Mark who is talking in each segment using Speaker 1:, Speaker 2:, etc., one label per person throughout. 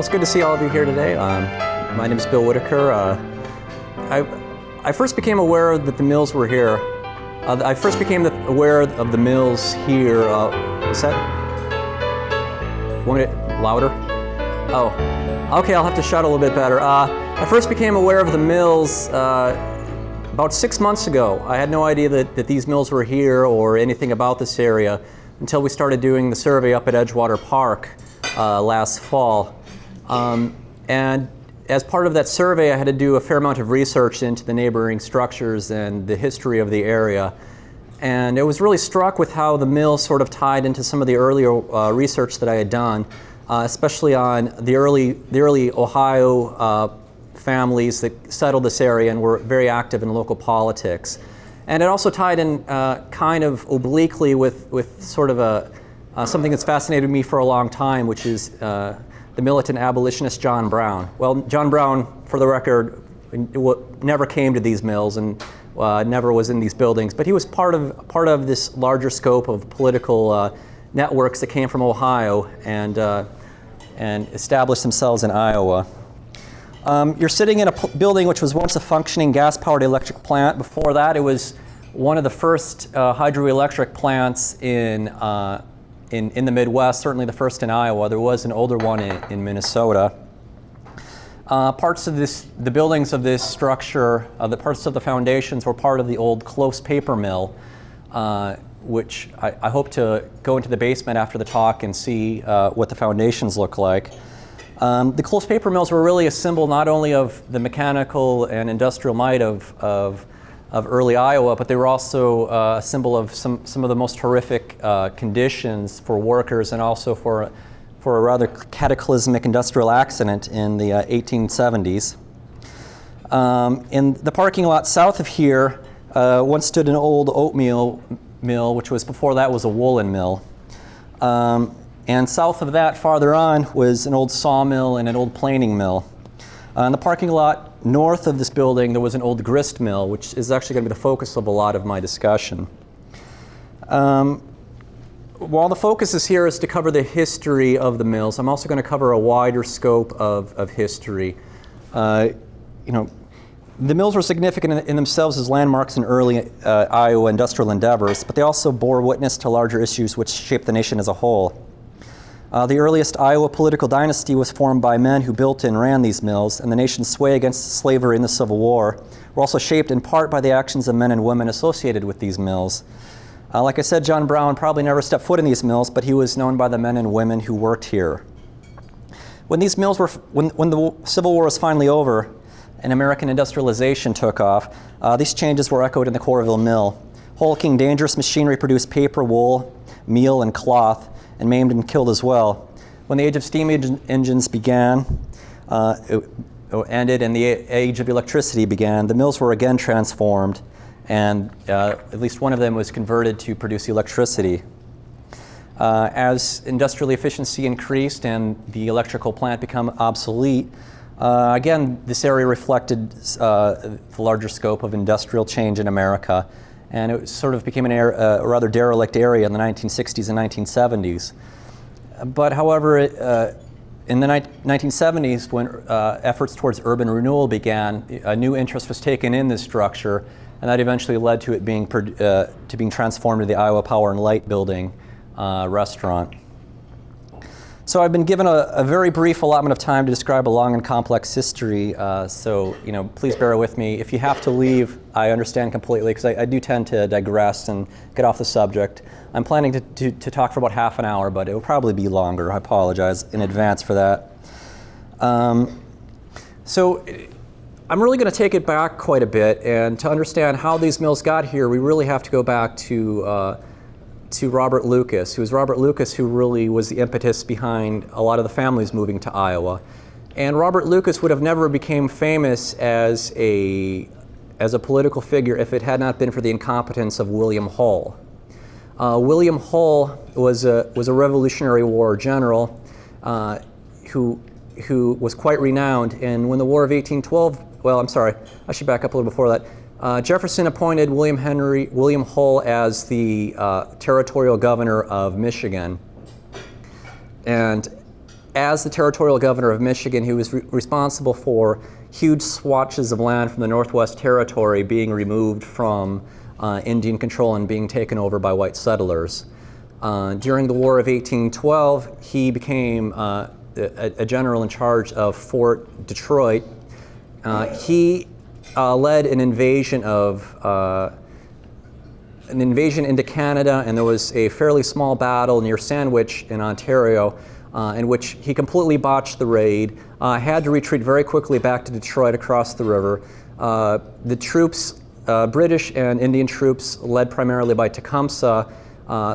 Speaker 1: it's good to see all of you here today. My name is Bill Whittaker. I first became aware that the mills were here. I first became aware of the mills here. Is that? 1 minute louder? Oh, okay, I'll have to shout a little bit better. I first became aware of the mills about 6 months ago. I had no idea that these mills were here or anything about this area until we started doing the survey up at Edgewater Park last fall. And as part of that survey, I had to do a fair amount of research into the neighboring structures and the history of the area. And I was really struck with how the mill sort of tied into some of the earlier research that I had done, especially on the early Ohio families that settled this area and were very active in local politics. And it also tied in kind of obliquely with sort of something that's fascinated me for a long time, which is the militant abolitionist John Brown. Well, John Brown, for the record, never came to these mills and never was in these buildings, but he was part of this larger scope of political networks that came from Ohio and established themselves in Iowa. You're sitting in a building which was once a functioning gas-powered electric plant. Before that, it was one of the first hydroelectric plants in the Midwest, certainly the first in Iowa. There was an older one in Minnesota. Parts of the buildings of this structure, the parts of the foundations were part of the old close paper mill, which I hope to go into the basement after the talk and see what the foundations look like. The close paper mills were really a symbol not only of the mechanical and industrial might of early Iowa, but they were also a symbol of some of the most horrific conditions for workers and also for a rather cataclysmic industrial accident in the 1870s. In the parking lot south of here once stood an old oatmeal mill, which was before that was a woolen mill. And south of that, farther on, was an old sawmill and an old planing mill. In the parking lot north of this building, there was an old grist mill, which is actually going to be the focus of a lot of my discussion. While the focus is here is to cover the history of the mills, I'm also going to cover a wider scope of history. The mills were significant in themselves as landmarks in early Iowa industrial endeavors, but they also bore witness to larger issues which shaped the nation as a whole. The earliest Iowa political dynasty was formed by men who built and ran these mills, and the nation's sway against slavery in the Civil War were also shaped in part by the actions of men and women associated with these mills. Like I said, John Brown probably never stepped foot in these mills, but he was known by the men and women who worked here. When these mills when the Civil War was finally over and American industrialization took off, these changes were echoed in the Coralville mill. Hulking, dangerous machinery produced paper, wool, meal, and cloth, and maimed and killed as well. When the age of steam engines ended and the age of electricity began, the mills were again transformed, and at least one of them was converted to produce electricity. As industrial efficiency increased and the electrical plant became obsolete, again, this area reflected the larger scope of industrial change in America, and it sort of became a rather derelict area in the 1960s and 1970s. But however, in the 1970s, when efforts towards urban renewal began, a new interest was taken in this structure, and that eventually led to it being transformed into the Iowa Power and Light Building restaurant. So I've been given a very brief allotment of time to describe a long and complex history, so please bear with me. If you have to leave, I understand completely, because I do tend to digress and get off the subject. I'm planning to talk for about half an hour, but it will probably be longer. I apologize in advance for that. So I'm really going to take it back quite a bit, and to understand how these mills got here, we really have to go back to Robert Lucas, who really was the impetus behind a lot of the families moving to Iowa. And Robert Lucas would have never became famous as a political figure if it had not been for the incompetence of William Hull. William Hull was a Revolutionary War general who was quite renowned. And when the War of 1812, well, I'm sorry, I should back up a little before that. Jefferson appointed William Hull as the territorial governor of Michigan. And as the territorial governor of Michigan, he was responsible for huge swatches of land from the Northwest Territory being removed from Indian control and being taken over by white settlers. During the War of 1812, he became a general in charge of Fort Detroit. He led an invasion into Canada, and there was a fairly small battle near Sandwich in Ontario, in which he completely botched the raid, had to retreat very quickly back to Detroit across the river. The troops, British and Indian troops, led primarily by Tecumseh,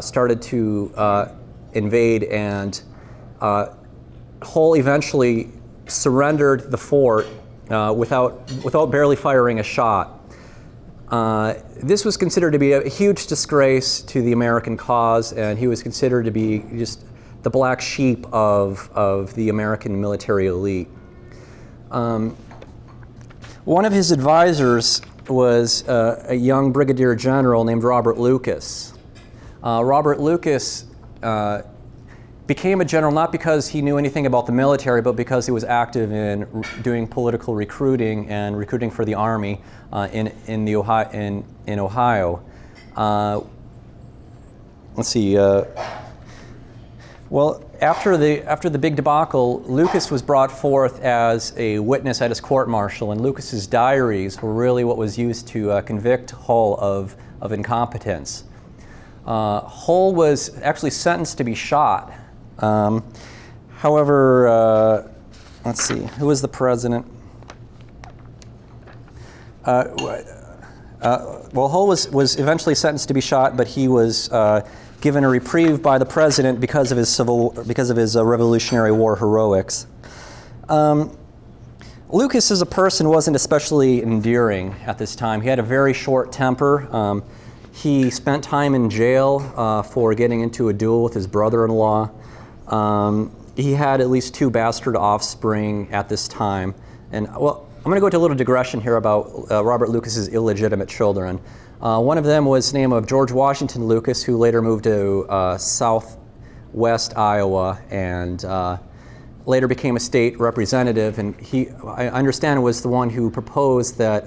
Speaker 1: started to invade, and Hull eventually surrendered the fort without barely firing a shot. This was considered to be a huge disgrace to the American cause, and he was considered to be just the black sheep of the American military elite. One of his advisors was a young brigadier general named Robert Lucas. Robert Lucas became a general not because he knew anything about the military, but because he was active in doing political recruiting and recruiting for the Army in Ohio. Let's see. Well, after the big debacle, Lucas was brought forth as a witness at his court-martial, and Lucas's diaries were really what was used to convict Hull of incompetence. Hull was actually sentenced to be shot. However, let's see, who was the president? Well, Hull was eventually sentenced to be shot, but he was given a reprieve by the president because of his Revolutionary War heroics. Lucas as a person wasn't especially endearing at this time. He had a very short temper. He spent time in jail for getting into a duel with his brother-in-law. He had at least 2 bastard offspring at this time. And well, I'm going to go into a little digression here about Robert Lucas's illegitimate children. One of them was the name of George Washington Lucas, who later moved to southwest Iowa and later became a state representative. And he, I understand, was the one who proposed that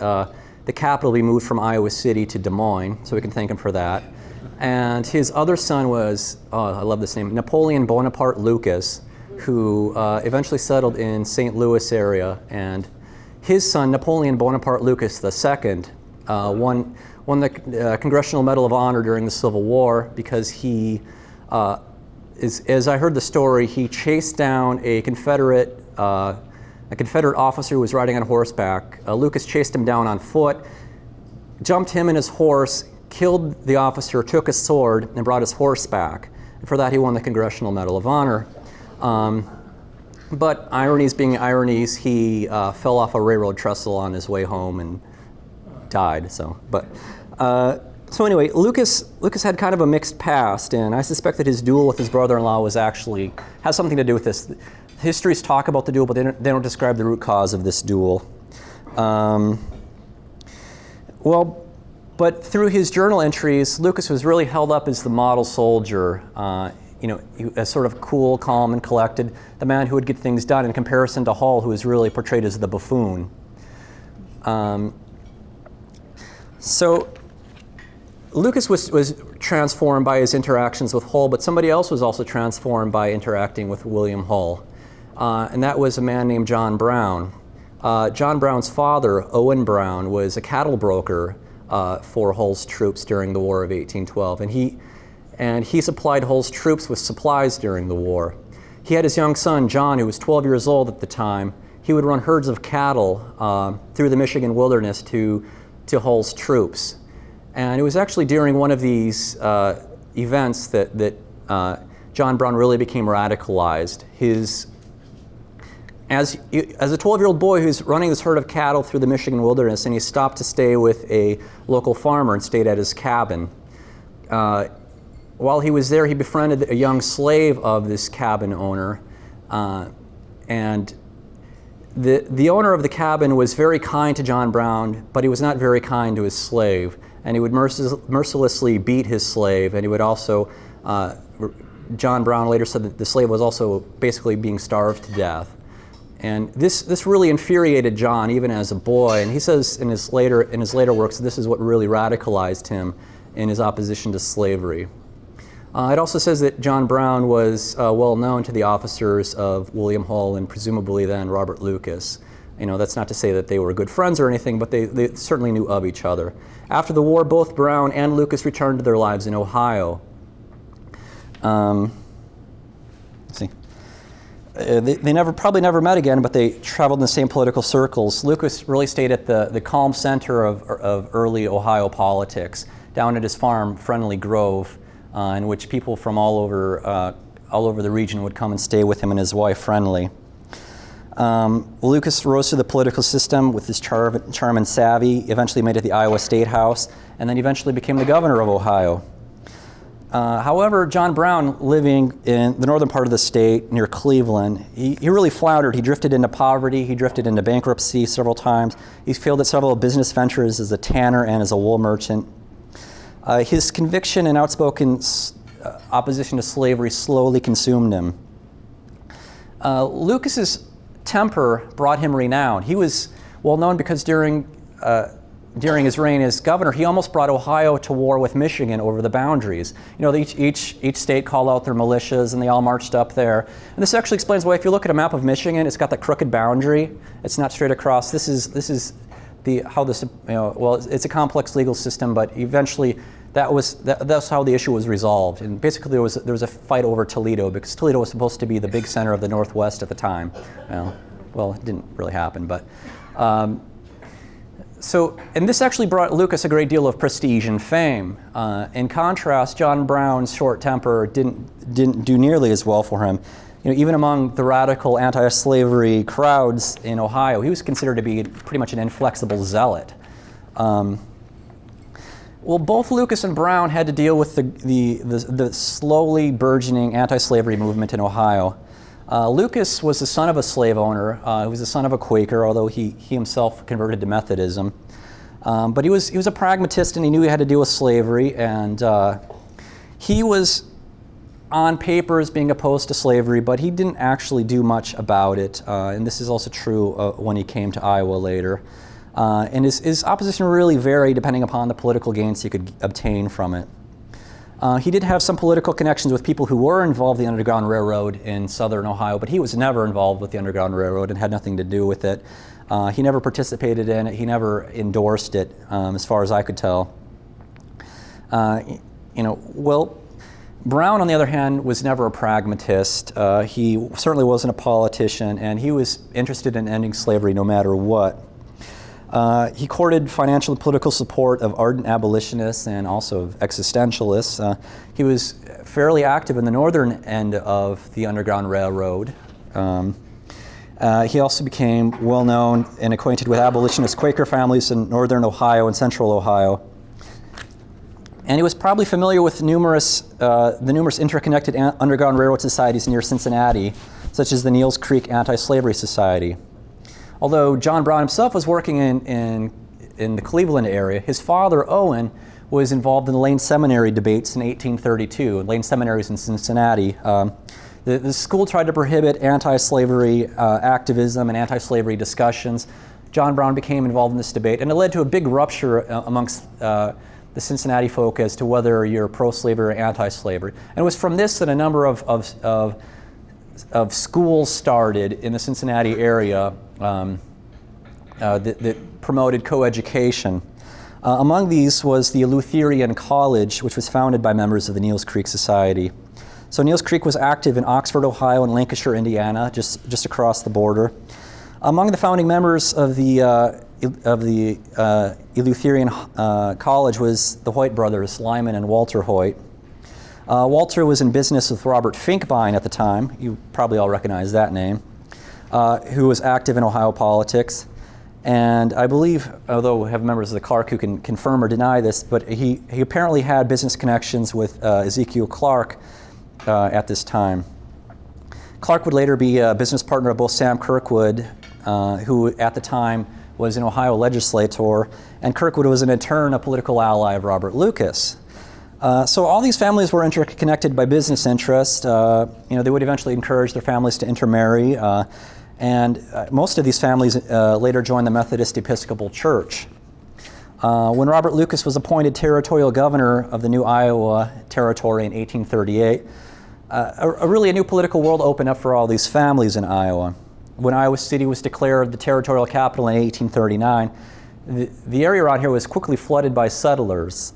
Speaker 1: the capital be moved from Iowa City to Des Moines, so we can thank him for that. And his other son was, I love this name, Napoleon Bonaparte Lucas, who eventually settled in St. Louis area. And his son, Napoleon Bonaparte Lucas II, won the Congressional Medal of Honor during the Civil War because he, as I heard the story, he chased down a Confederate officer who was riding on horseback. Lucas chased him down on foot, jumped him and his horse, killed the officer, took a sword, and brought his horse back. And for that, he won the Congressional Medal of Honor. But ironies being ironies, he fell off a railroad trestle on his way home and died. So anyway, Lucas had kind of a mixed past, and I suspect that his duel with his brother-in-law has something to do with this. Histories talk about the duel, but they don't describe the root cause of this duel. But through his journal entries, Lucas was really held up as the model soldier, as sort of cool, calm, and collected, the man who would get things done, in comparison to Hull, who was really portrayed as the buffoon. So Lucas was transformed by his interactions with Hull, but somebody else was also transformed by interacting with William Hull, and that was a man named John Brown. John Brown's father, Owen Brown, was a cattle broker for Hull's troops during the War of 1812, and he supplied Hull's troops with supplies during the war. He had his young son, John, who was 12 years old at the time. He would run herds of cattle through the Michigan wilderness to Hull's troops. And it was actually during one of these events that John Brown really became radicalized. As a 12-year-old boy who's running this herd of cattle through the Michigan wilderness, and he stopped to stay with a local farmer and stayed at his cabin. While he was there, he befriended a young slave of this cabin owner, and the owner of the cabin was very kind to John Brown, but he was not very kind to his slave, and he would mercilessly beat his slave, and he would also John Brown later said that the slave was also basically being starved to death. And this really infuriated John even as a boy, and he says in his later works this is what really radicalized him in his opposition to slavery. It also says that John Brown was well known to the officers of William Hull and presumably then Robert Lucas. That's not to say that they were good friends or anything, but they certainly knew of each other. After the war, both Brown and Lucas returned to their lives in Ohio. Let's see. They probably never met again, but they traveled in the same political circles. Lucas really stayed at the calm center of early Ohio politics, down at his farm, Friendly Grove, in which people from all over the region would come and stay with him and his wife, Friendly. Lucas rose through the political system with his charm and savvy, eventually made it the Iowa State House, and then eventually became the governor of Ohio. However, John Brown, living in the northern part of the state near Cleveland, he really floundered. He drifted into poverty. He drifted into bankruptcy several times. He failed at several business ventures as a tanner and as a wool merchant. His conviction and outspoken opposition to slavery slowly consumed him. Lucas's temper brought him renown. He was well known because during his reign as governor, he almost brought Ohio to war with Michigan over the boundaries. Each state called out their militias and they all marched up there. And this actually explains why if you look at a map of Michigan, it's got that crooked boundary. It's not straight across. It's a complex legal system, but eventually that's how the issue was resolved. And basically there was a fight over Toledo because Toledo was supposed to be the big center of the Northwest at the time. Well, it didn't really happen, but and this actually brought Lucas a great deal of prestige and fame. In contrast, John Brown's short temper didn't do nearly as well for him. Even among the radical anti-slavery crowds in Ohio, he was considered to be pretty much an inflexible zealot. Both Lucas and Brown had to deal with the slowly burgeoning anti-slavery movement in Ohio. Lucas was the son of a slave owner. He was the son of a Quaker, although he himself converted to Methodism. But he was a pragmatist, and he knew he had to deal with slavery. And he was on paper as being opposed to slavery, but he didn't actually do much about it. And this is also true when he came to Iowa later. And his opposition really varied depending upon the political gains he could obtain from it. He did have some political connections with people who were involved in the Underground Railroad in southern Ohio, but he was never involved with the Underground Railroad and had nothing to do with it. He never participated in it. He never endorsed it, as far as I could tell. Brown, on the other hand, was never a pragmatist. He certainly wasn't a politician, and he was interested in ending slavery no matter what. He courted financial and political support of ardent abolitionists and also of existentialists. He was fairly active in the northern end of the Underground Railroad. He also became well known and acquainted with abolitionist Quaker families in northern Ohio and central Ohio. And he was probably familiar with the numerous interconnected Underground Railroad societies near Cincinnati, such as the Neels Creek Anti-Slavery Society. Although John Brown himself was working in the Cleveland area, his father, Owen, was involved in the Lane Seminary debates in 1832. Lane Seminary is in Cincinnati. The school tried to prohibit anti-slavery activism and anti-slavery discussions. John Brown became involved in this debate, and it led to a big rupture amongst the Cincinnati folk as to whether you're pro-slavery or anti-slavery. And it was from this that a number of schools started in the Cincinnati area that promoted coeducation. Among these was the Lutheran College, which was founded by members of the Neels Creek Society. So Neels Creek was active in Oxford, Ohio, and Lancashire, Indiana, just across the border. Among the founding members of the Lutheran College was the Hoyt brothers, Lyman and Walter Hoyt. Walter was in business with Robert Finkbein at the time. You probably all recognize that name. Who was active in Ohio politics. And I believe, although we have members of the Clark who can confirm or deny this, but he apparently had business connections with Ezekiel Clark at this time. Clark would later be a business partner of both Sam Kirkwood, who at the time was an Ohio legislator, and Kirkwood was in turn a political ally of Robert Lucas. So all these families were interconnected by business interest. They would eventually encourage their families to intermarry, and most of these families later joined the Methodist Episcopal Church. When Robert Lucas was appointed territorial governor of the new Iowa Territory in 1838, a new political world opened up for all these families in Iowa. When Iowa City was declared the territorial capital in 1839, the area around here was quickly flooded by settlers.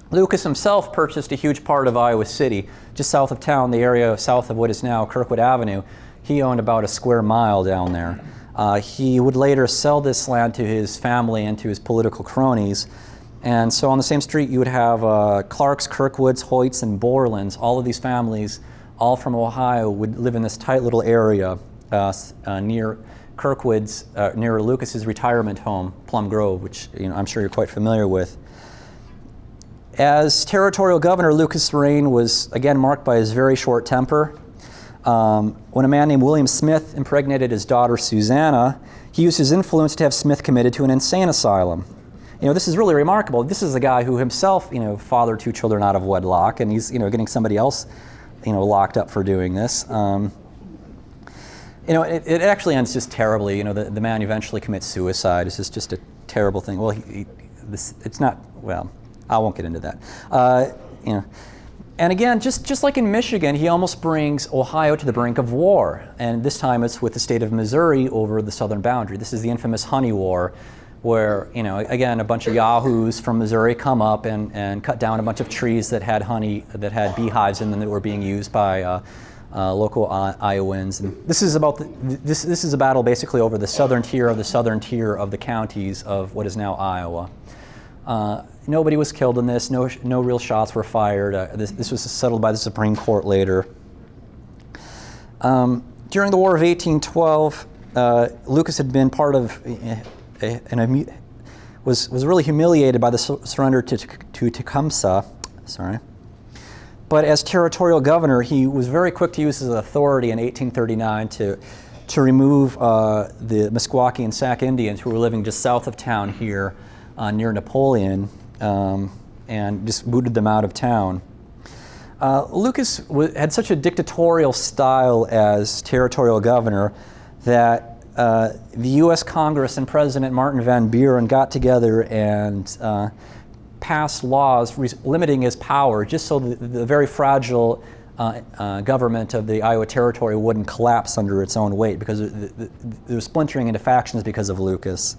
Speaker 1: Lucas himself purchased a huge part of Iowa City, just south of town, the area south of what is now Kirkwood Avenue. He owned about a square mile down there. He would later sell this land to his family and to his political cronies. And so on the same street you would have Clarks, Kirkwoods, Hoyts, and Borlands. All of these families, all from Ohio, would live in this tight little area near Kirkwoods, near Lucas's retirement home, Plum Grove, which I'm sure you're quite familiar with. As territorial governor, Lucas' reign was again marked by his very short temper. When a man named William Smith impregnated his daughter Susanna, he used his influence to have Smith committed to an insane asylum. This is really remarkable. This is a guy who himself, fathered 2 children out of wedlock, and he's, getting somebody else, locked up for doing this. It actually ends just terribly. The man eventually commits suicide. It's just a terrible thing. Well, it's not. Well, I won't get into that. And again, just like in Michigan, he almost brings Ohio to the brink of war. And this time it's with the state of Missouri over the southern boundary. This is the infamous Honey War, where, again, a bunch of yahoos from Missouri come up and cut down a bunch of trees that had honey, that had beehives in them that were being used by local Iowans. And this is this is a battle basically over the southern tier of the counties of what is now Iowa. Nobody was killed in this. No real shots were fired. This was settled by the Supreme Court later. During the War of 1812, Lucas had been part of was really humiliated by the surrender to Tecumseh. Sorry. But as territorial governor, he was very quick to use his authority in 1839 to remove the Meskwaki and Sac Indians who were living just south of town here near Napoleon, and just booted them out of town. Lucas had such a dictatorial style as territorial governor that the U.S. Congress and President Martin Van Buren got together and passed laws limiting his power just so that the very fragile government of the Iowa Territory wouldn't collapse under its own weight, because it was splintering into factions because of Lucas.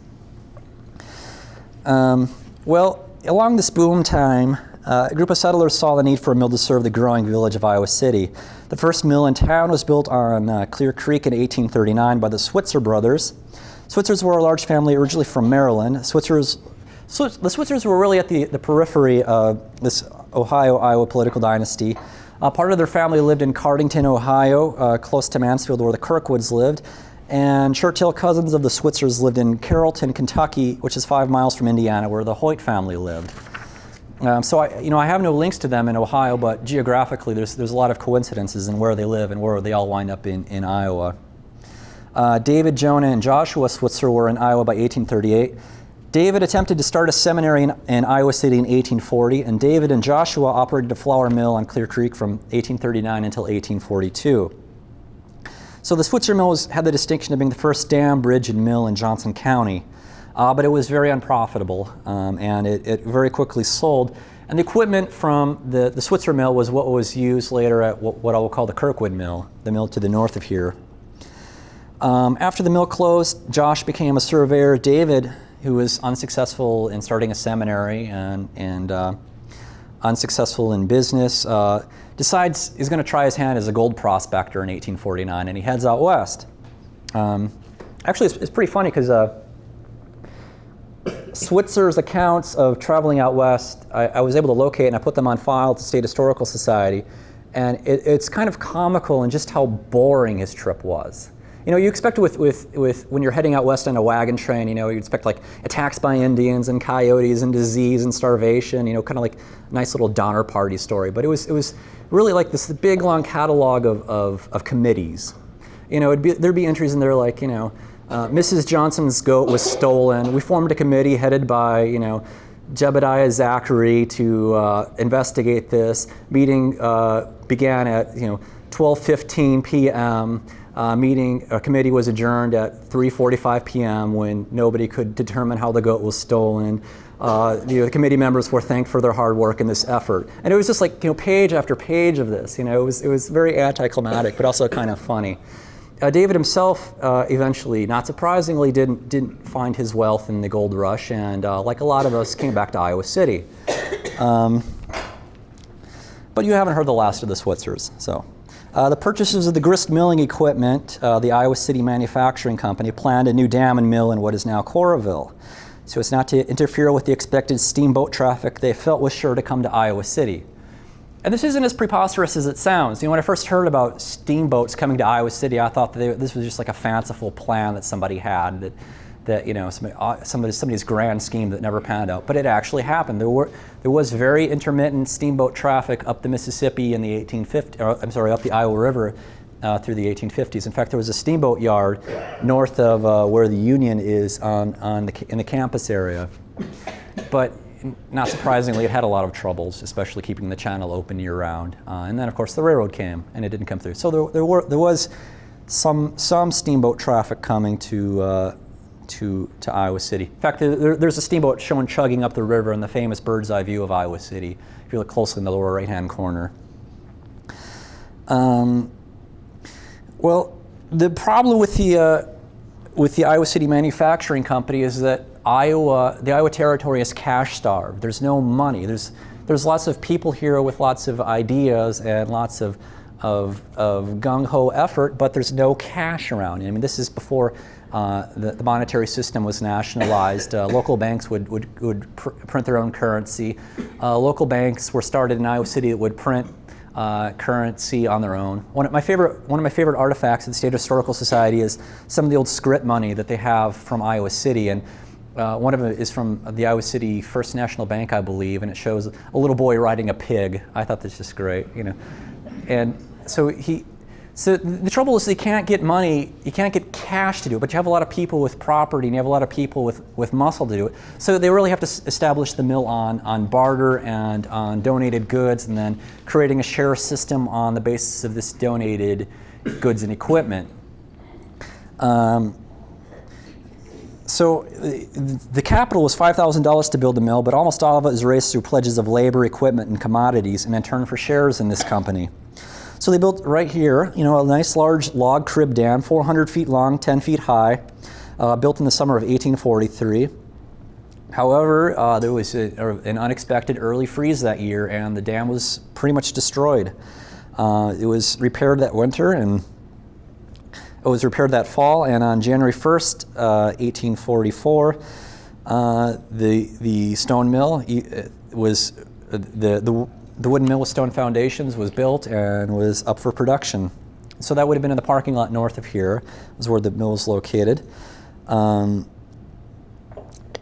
Speaker 1: Along this boom time, a group of settlers saw the need for a mill to serve the growing village of Iowa City. The first mill in town was built on Clear Creek in 1839 by the Switzer brothers. Switzers were a large family originally from Maryland. The Switzers were really at the periphery of this Ohio-Iowa political dynasty. Part of their family lived in Cardington, Ohio, close to Mansfield, where the Kirkwoods lived. And short-tail cousins of the Switzers lived in Carrollton, Kentucky, which is 5 miles from Indiana, where the Hoyt family lived. So I have no links to them in Ohio, but geographically there's a lot of coincidences in where they live and where they all wind up in Iowa. David, Jonah, and Joshua Switzer were in Iowa by 1838. David attempted to start a seminary in Iowa City in 1840, and David and Joshua operated a flour mill on Clear Creek from 1839 until 1842. So the Switzer mill had the distinction of being the first dam, bridge, and mill in Johnson County. But it was very unprofitable, and it very quickly sold. And the equipment from the Switzer mill was what was used later at what I will call the Kirkwood mill, the mill to the north of here. After the mill closed, Josh became a surveyor. David, who was unsuccessful in starting a seminary and unsuccessful in business, decides he's going to try his hand as a gold prospector in 1849, and he heads out west. Actually, it's pretty funny because Switzer's accounts of traveling out west, I was able to locate, and I put them on file at the State Historical Society, and it's kind of comical in just how boring his trip was. You expect with when you're heading out west on a wagon train, you expect like attacks by Indians and coyotes and disease and starvation, kind of like a nice little Donner Party story. But it was really like this big long catalog of committees. There'd be entries in there like, Mrs. Johnson's goat was stolen. We formed a committee headed by, Jebediah Zachary to investigate this. Meeting began at 12:15 p.m. A committee was adjourned at 3:45 p.m. when nobody could determine how the goat was stolen. The committee members were thanked for their hard work in this effort, and it was just like page after page of this. It was very anticlimactic, but also kind of funny. David himself eventually, not surprisingly, didn't find his wealth in the gold rush, and like a lot of us, came back to Iowa City. But you haven't heard the last of the Switzers. So, the purchasers of the grist milling equipment, the Iowa City Manufacturing Company, planned a new dam and mill in what is now Coralville. So as not to interfere with the expected steamboat traffic they felt was sure to come to Iowa City. And this isn't as preposterous as it sounds. When I first heard about steamboats coming to Iowa City, I thought that this was just like a fanciful plan that somebody had, that somebody's grand scheme that never panned out. But it actually happened. There was very intermittent steamboat traffic up the Mississippi in the up the Iowa River through the 1850s. In fact, there was a steamboat yard north of where the Union is in the campus area. But not surprisingly, it had a lot of troubles, especially keeping the channel open year-round. And then, of course, the railroad came, and it didn't come through. So there was some steamboat traffic coming to Iowa City. In fact, there's a steamboat shown chugging up the river in the famous bird's eye view of Iowa City, if you look closely in the lower right-hand corner. Well, the problem with the Iowa City Manufacturing Company is that the Iowa Territory is cash-starved. There's no money. There's lots of people here with lots of ideas and lots of gung-ho effort, but there's no cash around. I mean, this is before the monetary system was nationalized. Local banks would print their own currency. Local banks were started in Iowa City that would print currency on their own. One of my favorite artifacts of the State Historical Society is some of the old script money that they have from Iowa City, and one of them is from the Iowa City First National Bank, I believe, and it shows a little boy riding a pig. I thought this was great, and so the trouble is, you can't get money, you can't get cash to do it, but you have a lot of people with property, and you have a lot of people with muscle to do it. So they really have to establish the mill on barter and on donated goods, and then creating a share system on the basis of this donated goods and equipment. So the capital was $5,000 to build the mill, but almost all of it was raised through pledges of labor, equipment, and commodities, and in turn for shares in this company. So they built right here, a nice large log crib dam, 400 feet long, 10 feet high, built in the summer of 1843. However, there was an unexpected early freeze that year, and the dam was pretty much destroyed. It was repaired that winter, and it was repaired that fall, and on January 1st, 1844, the stone mill was the wooden mill with stone foundations was built and was up for production. So that would have been in the parking lot north of here, is where the mill is located. In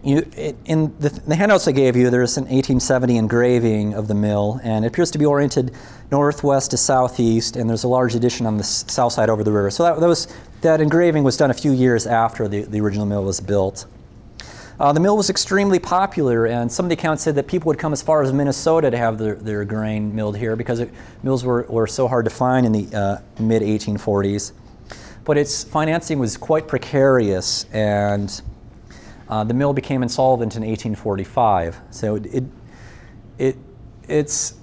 Speaker 1: the handouts I gave you, there's an 1870 engraving of the mill, and it appears to be oriented northwest to southeast, and there's a large addition on the south side over the river. So that engraving was done a few years after the original mill was built. The mill was extremely popular, and some of the accounts said that people would come as far as Minnesota to have their grain milled here because mills were so hard to find in the mid-1840s. But its financing was quite precarious, and the mill became insolvent in 1845. So its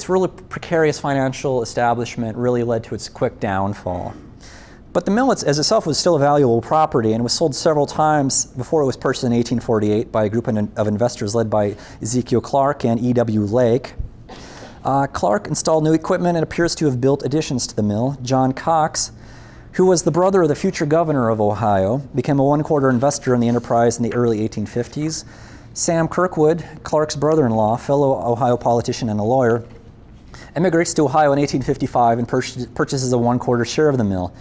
Speaker 1: really precarious financial establishment really led to its quick downfall. But the mill as itself was still a valuable property, and it was sold several times before it was purchased in 1848 by a group of investors led by Ezekiel Clark and E.W. Lake. Clark installed new equipment and appears to have built additions to the mill. John Cox, who was the brother of the future governor of Ohio, became a one-quarter investor in the enterprise in the early 1850s. Sam Kirkwood, Clark's brother-in-law, fellow Ohio politician and a lawyer, immigrates to Ohio in 1855 and purchases a one-quarter share of the mill.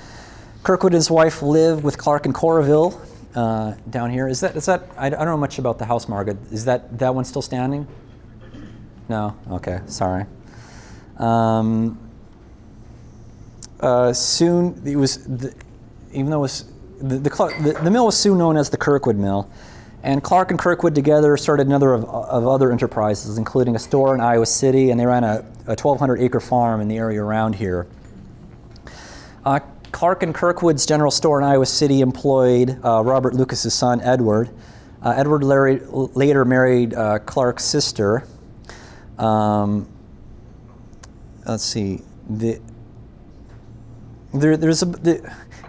Speaker 1: Kirkwood and his wife live with Clark in Coralville down here. Is that? I don't know much about the house, Margaret. Is that one still standing? No. Okay. Sorry. Soon it was, even though it was the mill was soon known as the Kirkwood Mill, And Clark and Kirkwood together started another of other enterprises, including a store in Iowa City, and they ran a 1,200-acre farm in the area around here. Clark and Kirkwood's general store in Iowa City employed Robert Lucas's son, Edward. Edward later married Clark's sister. Let's see.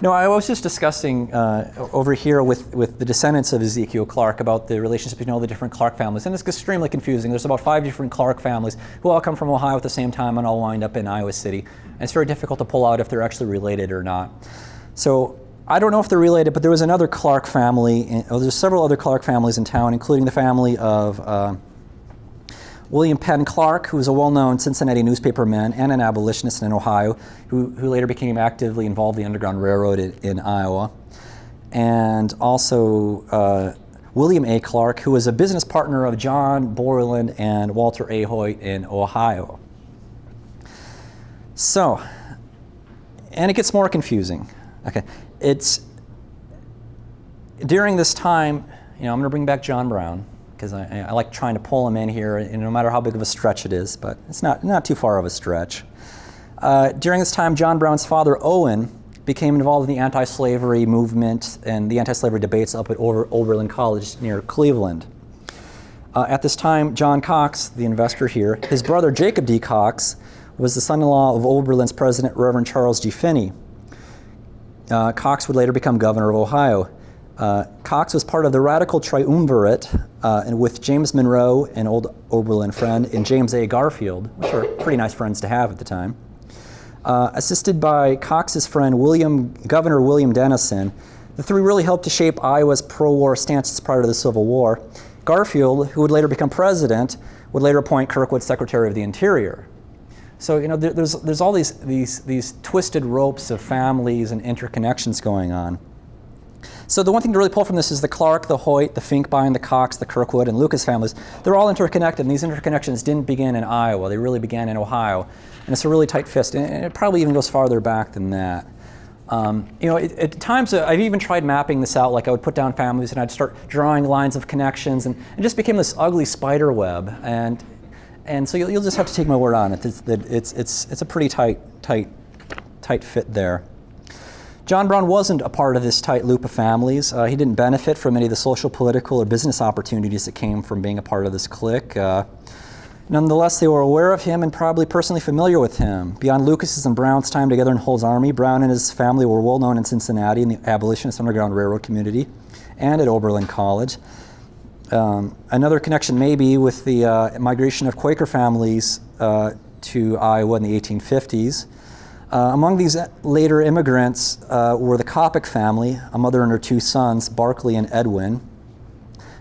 Speaker 1: I was just discussing over here with the descendants of Ezekiel Clark about the relationship between all the different Clark families, and it's extremely confusing. There's about 5 different Clark families who all come from Ohio at the same time and all wind up in Iowa City. And it's very difficult to pull out if they're actually related or not. So I don't know if they're related, but there was another Clark family. There's several other Clark families in town, including the family of William Penn Clark, who was a well-known Cincinnati newspaperman and an abolitionist in Ohio, who later became actively involved in the Underground Railroad in Iowa. And also William A. Clark, who was a business partner of John Borland and Walter A. Hoyt in Ohio. So, and it gets more confusing. Okay, it's during this time, I'm going to bring back John Brown, because I like trying to pull him in here, and no matter how big of a stretch it is, but it's not too far of a stretch. During this time, John Brown's father, Owen, became involved in the anti-slavery movement and the anti-slavery debates up at Oberlin College near Cleveland. At this time, John Cox, the investor here, his brother Jacob D. Cox, was the son-in-law of Oberlin's president, Reverend Charles G. Finney. Cox would later become governor of Ohio. Cox was part of the radical triumvirate and with James Monroe, an old Oberlin friend, and James A. Garfield, which were pretty nice friends to have at the time. Assisted by Cox's friend Governor William Dennison, the three really helped to shape Iowa's pro-war stances prior to the Civil War. Garfield, who would later become president, would later appoint Kirkwood Secretary of the Interior. So there's all these twisted ropes of families and interconnections going on. So the one thing to really pull from this is the Clark, the Hoyt, the Finkbein, the Cox, the Kirkwood, and Lucas families. They're all interconnected, and these interconnections didn't begin in Iowa. They really began in Ohio. And it's a really tight fist, and it probably even goes farther back than that. At times I've even tried mapping this out. Like I would put down families, and I'd start drawing lines of connections, and it just became this ugly spider web. And so you'll just have to take my word on it. It's a pretty tight fit there. John Brown wasn't a part of this tight loop of families. He didn't benefit from any of the social, political, or business opportunities that came from being a part of this clique. Nonetheless, they were aware of him and probably personally familiar with him. Beyond Lucas's and Brown's time together in Hull's Army, Brown and his family were well known in Cincinnati in the abolitionist Underground Railroad community and at Oberlin College. Another connection may be with the migration of Quaker families to Iowa in the 1850s. Among these later immigrants were the Coppock family, a mother and her two sons, Barclay and Edwin.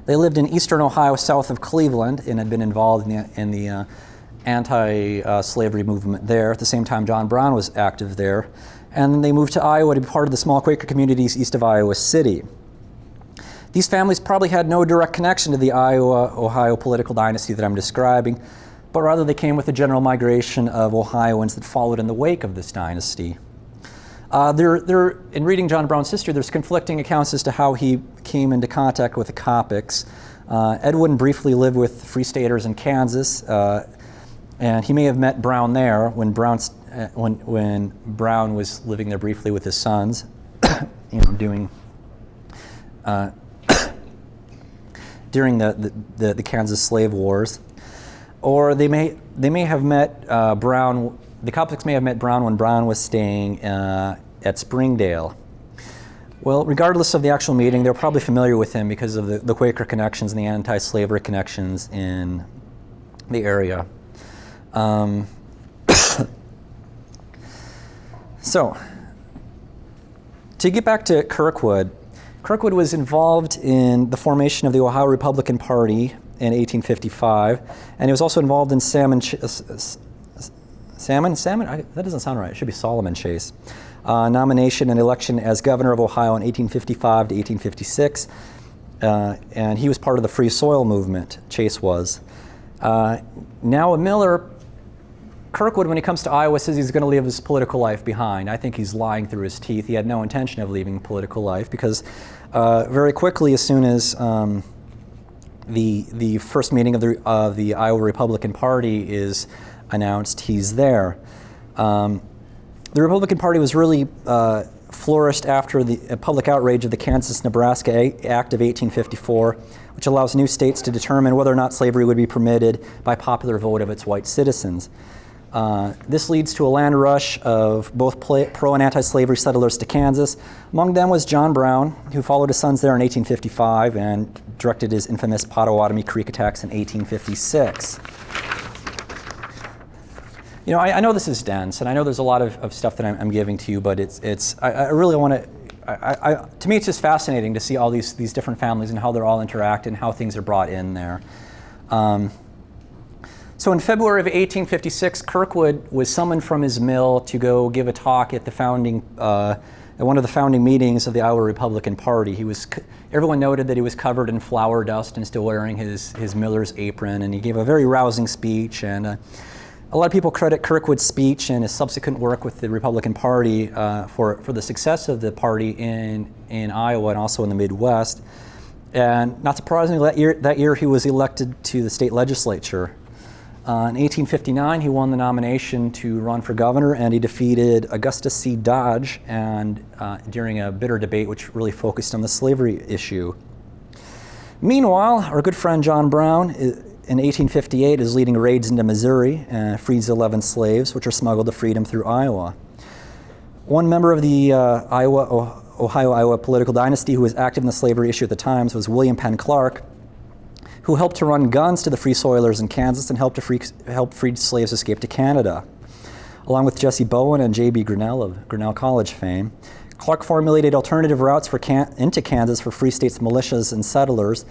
Speaker 1: They lived in eastern Ohio, south of Cleveland, and had been involved in the anti-slavery movement there. At the same time, John Brown was active there. And then they moved to Iowa to be part of the small Quaker communities east of Iowa City. These families probably had no direct connection to the Iowa-Ohio political dynasty that I'm describing, but rather they came with the general migration of Ohioans that followed in the wake of this dynasty. In reading John Brown's history, there's conflicting accounts as to how he came into contact with the Coppocks. Edwin briefly lived with Free Staters in Kansas, and he may have met Brown there when Brown was living there briefly with his sons, during the Kansas slave wars. Or they may have met Brown. The Coppocks may have met Brown when Brown was staying at Springdale. Well, regardless of the actual meeting, they're probably familiar with him because of the Quaker connections and the anti-slavery connections in the area. So, to get back to Kirkwood was involved in the formation of the Ohio Republican Party in 1855, and he was also involved in Salmon? That doesn't sound right. It should be Solomon Chase. Nomination and election as governor of Ohio in 1855 to 1856, and he was part of the Free Soil movement, Chase was. Now a Miller, Kirkwood, when he comes to Iowa, says he's going to leave his political life behind. I think he's lying through his teeth. He had no intention of leaving political life because very quickly, as soon as the first meeting of the Iowa Republican Party is announced, he's there. The Republican Party was really flourished after the public outrage of the Kansas-Nebraska Act of 1854, which allows new states to determine whether or not slavery would be permitted by popular vote of its white citizens. This leads to a land rush of both pro and anti-slavery settlers to Kansas. Among them was John Brown, who followed his sons there in 1855 and directed his infamous Pottawatomie Creek attacks in 1856. You know, I know this is dense, and I know there's a lot of stuff that I'm giving to you, but I really want to, to me it's just fascinating to see all these different families and how they're all interact and how things are brought in there. So in February of 1856, Kirkwood was summoned from his mill to go give a talk at at one of the founding meetings of the Iowa Republican Party. Everyone noted that he was covered in flour dust and still wearing his miller's apron, and he gave a very rousing speech. And a lot of people credit Kirkwood's speech and his subsequent work with the Republican Party for the success of the party in Iowa and also in the Midwest. And not surprisingly, that year he was elected to the state legislature. In 1859, he won the nomination to run for governor, and he defeated Augustus C. Dodge during a bitter debate which really focused on the slavery issue. Meanwhile, our good friend John Brown in 1858 is leading raids into Missouri and frees 11 slaves, which are smuggled to freedom through Iowa. One member of the Ohio-Iowa political dynasty who was active in the slavery issue at the times was William Penn Clark, who helped to run guns to the free soilers in Kansas and help freed slaves escape to Canada. Along with Jesse Bowen and J.B. Grinnell of Grinnell College fame, Clark formulated alternative routes into Kansas for free states militias and settlers,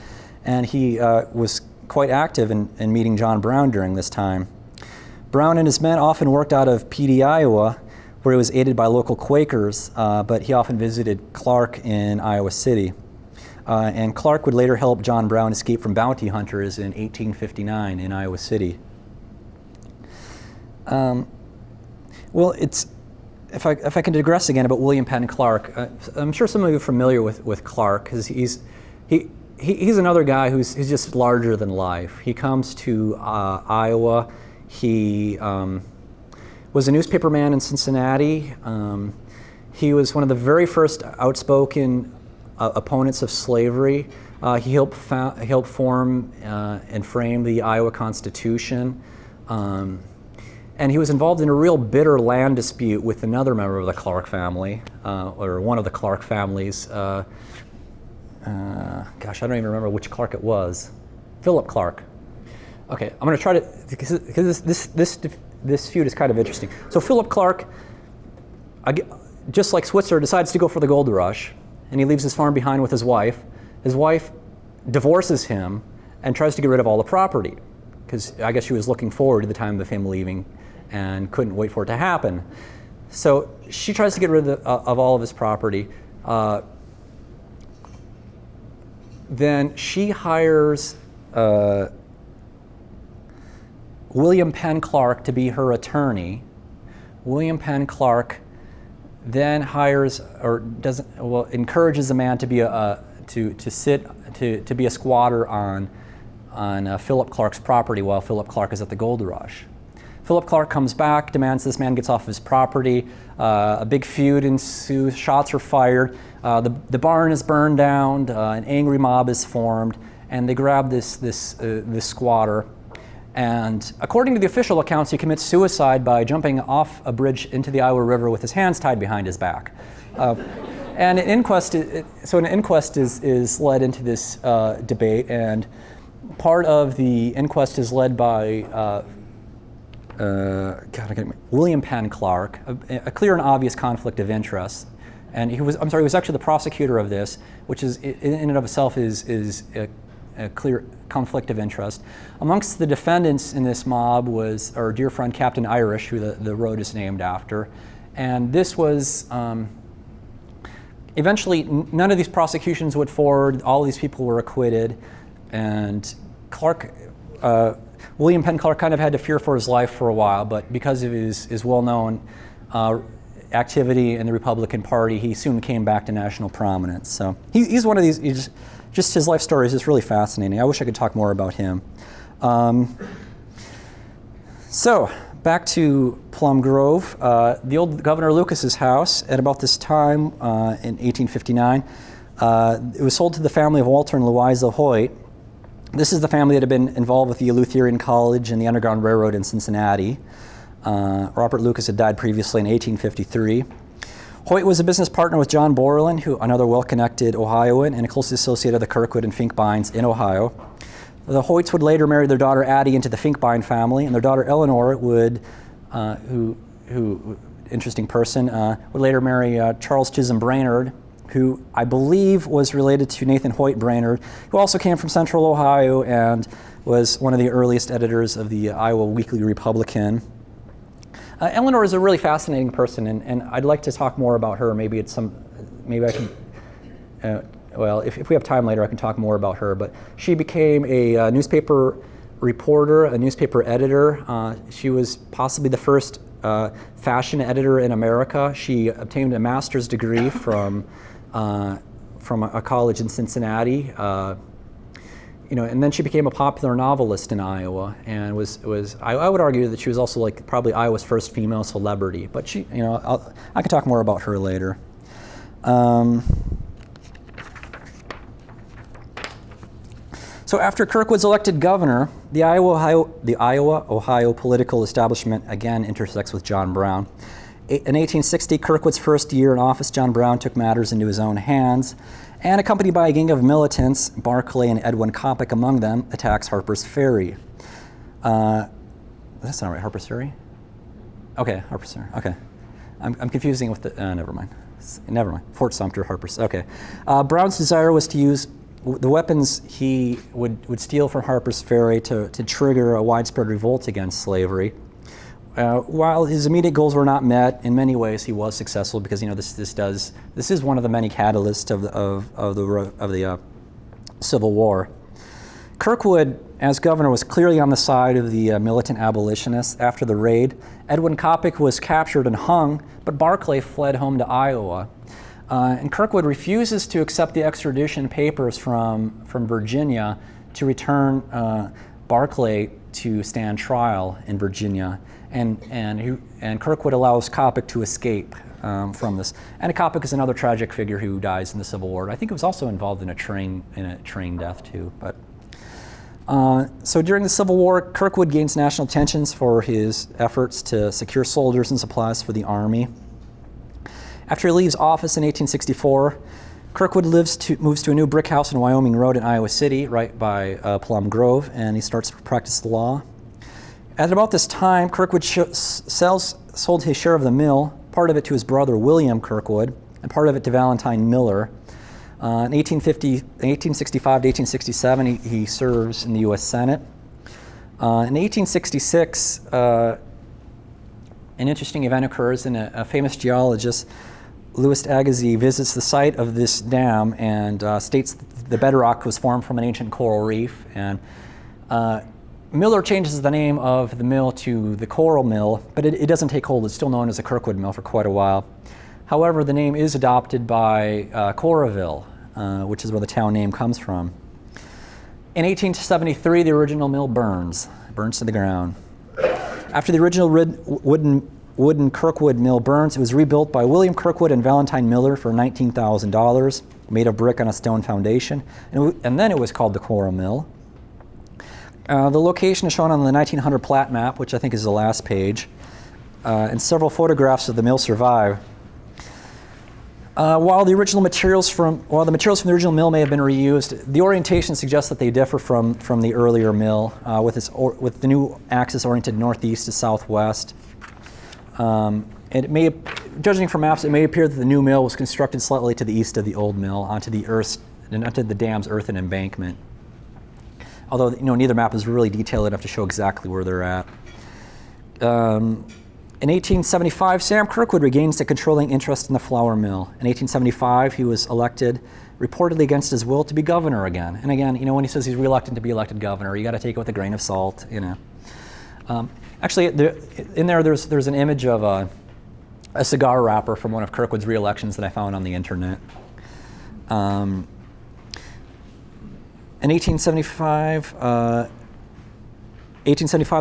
Speaker 1: and he was quite active in meeting John Brown during this time. Brown and his men often worked out of Petey, Iowa, where he was aided by local Quakers, but he often visited Clark in Iowa City. And Clark would later help John Brown escape from bounty hunters in 1859 in Iowa City. Well, if I can digress again about William Penn Clark, I'm sure some of you are familiar with Clark because he's another guy who's just larger than life. He comes to Iowa. He was a newspaperman in Cincinnati. He was one of the very first outspoken opponents of slavery. He helped form and frame the Iowa Constitution. And he was involved in a real bitter land dispute with another member of the Clark family, or one of the Clark families. Gosh, I don't even remember which Clark it was. Philip Clark. Okay, I'm going to try to, because this feud is kind of interesting. So Philip Clark, just like Switzer, decides to go for the gold rush. And he leaves his farm behind with his wife. His wife divorces him and tries to get rid of all the property because I guess she was looking forward to the time of him leaving and couldn't wait for it to happen. So she tries to get rid of all of his property. Then she hires William Penn Clark to be her attorney. William Penn Clark then hires encourages a man to be to be a squatter on Philip Clark's property while Philip Clark is at the gold rush. Philip Clark comes back, demands this man gets off his property. A big feud ensues. Shots are fired. The barn is burned down. An angry mob is formed, and they grab this squatter. And according to the official accounts, he commits suicide by jumping off a bridge into the Iowa River with his hands tied behind his back. And an inquest is led into this debate, and part of the inquest is led by William Penn Clark, a clear and obvious conflict of interest. And he was actually the prosecutor of this, which is in and of itself is a clear conflict of interest. Amongst the defendants in this mob was our dear friend Captain Irish, who the road is named after. And this was, eventually, none of these prosecutions went forward. All these people were acquitted. And William Penn Clark kind of had to fear for his life for a while, but because of his well-known activity in the Republican Party, he soon came back to national prominence. So he's one of these, just his life story is just really fascinating. I wish I could talk more about him. So back to Plum Grove, the old Governor Lucas's house. At about this time in 1859, it was sold to the family of Walter and Louisa Hoyt. This is the family that had been involved with the Eleutherian College and the Underground Railroad in Cincinnati. Robert Lucas had died previously in 1853. Hoyt was a business partner with John Borland, who another well-connected Ohioan and a closely associated of the Kirkwood and Finkbines in Ohio. The Hoyts would later marry their daughter Addie into the Finkbine family, and their daughter Eleanor would, interesting person, would later marry Charles Chisholm Brainerd, who I believe was related to Nathan Hoyt Brainerd, who also came from Central Ohio and was one of the earliest editors of the Iowa Weekly Republican. Eleanor is a really fascinating person, and I'd like to talk more about her. Maybe I can. If we have time later, I can talk more about her. But she became a newspaper reporter, a newspaper editor. She was possibly the first fashion editor in America. She obtained a master's degree from a college in Cincinnati. And then she became a popular novelist in Iowa, and I would argue that she was also probably Iowa's first female celebrity. But she, I can talk more about her later. So after Kirk was elected governor, the Iowa-Ohio political establishment again intersects with John Brown. In 1860, Kirkwood's first year in office, John Brown took matters into his own hands, and accompanied by a gang of militants, Barclay and Edwin Coppock among them, attacks Harper's Ferry. That's not right, Harper's Ferry? Okay, Harper's Ferry, okay. I'm confusing with the, never mind. Fort Sumter, Harper's, okay. Brown's desire was to use the weapons he would steal from Harper's Ferry to trigger a widespread revolt against slavery. While his immediate goals were not met, in many ways he was successful because this is one of the many catalysts of the Civil War. Kirkwood, as governor, was clearly on the side of the militant abolitionists. After the raid, Edwin Coppock was captured and hung, but Barclay fled home to Iowa. And Kirkwood refuses to accept the extradition papers from Virginia to return Barclay to stand trial in Virginia. And Kirkwood allows Coppock to escape from this. And Coppock is another tragic figure who dies in the Civil War. I think he was also involved in a train death too. But so during the Civil War, Kirkwood gains national attention for his efforts to secure soldiers and supplies for the Army. After he leaves office in 1864, Kirkwood moves to a new brick house in Wyoming Road in Iowa City, right by Plum Grove, and he starts to practice the law. At about this time, Kirkwood sold his share of the mill, part of it to his brother William Kirkwood, and part of it to Valentine Miller. In 1865 to 1867, he serves in the U.S. Senate. In 1866, an interesting event occurs, and a famous geologist, Louis Agassiz, visits the site of this dam and states that the bedrock was formed from an ancient coral reef. And Miller changes the name of the mill to the Coral Mill, but it doesn't take hold. It's still known as the Kirkwood Mill for quite a while. However, the name is adopted by Coralville, which is where the town name comes from. In 1873, the original mill burns to the ground. After the original wooden Kirkwood mill burns, it was rebuilt by William Kirkwood and Valentine Miller for $19,000, made of brick on a stone foundation, and then it was called the Coral Mill. The location is shown on the 1900 plat map, which I think is the last page, and several photographs of the mill survive. While the materials from the original mill may have been reused, the orientation suggests that they differ from the earlier mill, with the new axis oriented northeast to southwest. Judging from maps, it may appear that the new mill was constructed slightly to the east of the old mill, onto the dam's earthen embankment. Although neither map is really detailed enough to show exactly where they're at. In 1875, Sam Kirkwood regains the controlling interest in the flour mill. In 1875, he was elected, reportedly against his will, to be governor again. And again, when he says he's reluctant to be elected governor, you got to take it with a grain of salt. Actually, there's an image of a cigar wrapper from one of Kirkwood's re-elections that I found on the internet. In 1875,